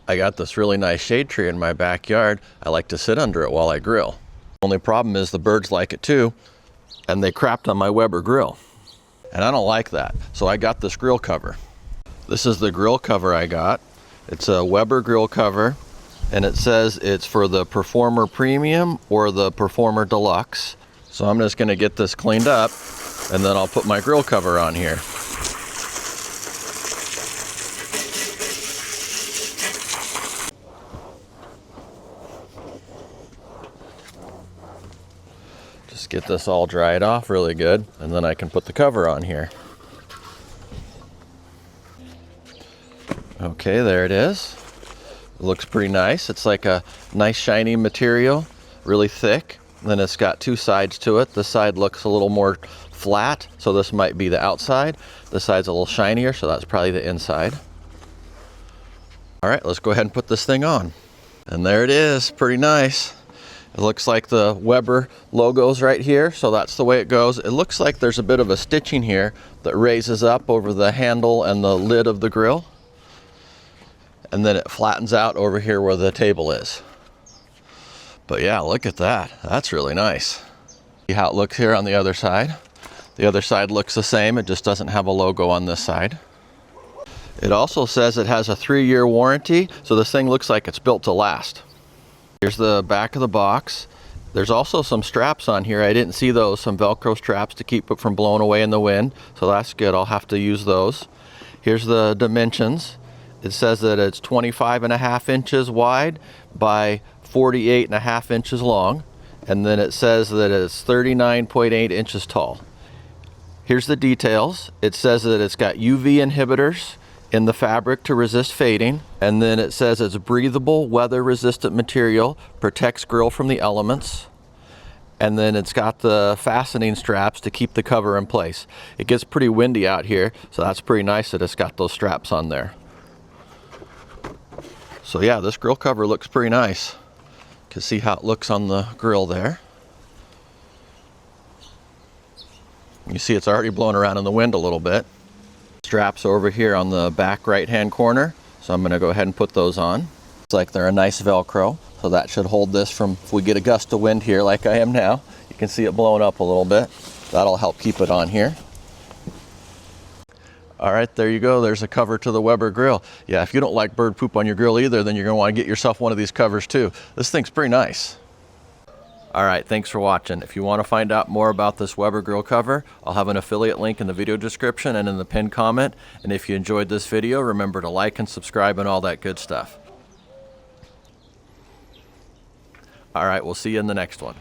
I got this really nice shade tree in my backyard. I like to sit under it while I grill. Only problem is the birds like it too, and they crapped on my Weber grill. And I don't like that, so I got this grill cover. This is the grill cover I got. It's a Weber grill cover, and it says it's for the Performer Premium or the Performer Deluxe. So I'm just gonna get this cleaned up, and then I'll put my grill cover on here. Just get this all dried off really good, and then I can put the cover on here. Okay, there it is. It looks pretty nice. It's like a nice shiny material, really thick. And then it's got two sides to it. This side looks a little more flat, so this might be the outside. This side's a little shinier, so that's probably the inside. All right, let's go ahead and put this thing on. And there it is, pretty nice. It looks like the Weber logo's right here, so that's the way it goes. It looks like there's a bit of a stitching here that raises up over the handle and the lid of the grill. And then it flattens out over here where the table is. But yeah, look at that. That's really nice. See how it looks here on the other side. The other side looks the same, it just doesn't have a logo on this side. It also says it has a 3-year warranty, so this thing looks like it's built to last. Here's the back of the box. There's also some straps on here. I didn't see those, some Velcro straps to keep it from blowing away in the wind, so that's good. I'll have to use those. Here's the dimensions. It says that it's 25.5 inches wide by 48.5 inches long, and then it says that it's 39.8 inches tall. Here's the details. It says that it's got UV inhibitors in the fabric to resist fading, and then it says it's breathable, weather-resistant material, protects grill from the elements, and then it's got the fastening straps to keep the cover in place. It gets pretty windy out here, so that's pretty nice that it's got those straps on there. So yeah, this grill cover looks pretty nice. You can see how it looks on the grill there. You see it's already blowing around in the wind a little bit. Straps over here on the back right hand corner, so I'm going to go ahead and put those on. Looks like they're a nice Velcro, so that should hold this from, if we get a gust of wind here like I am now, you can see it blowing up a little bit. That'll help keep it on here. All right, there you go. There's a cover to the Weber grill. Yeah, if you don't like bird poop on your grill either, then you're going to want to get yourself one of these covers too. This thing's pretty nice. All right, thanks for watching. If you want to find out more about this Weber grill cover, I'll have an affiliate link in the video description and in the pinned comment. And if you enjoyed this video, remember to like and subscribe and all that good stuff. All right, we'll see you in the next one.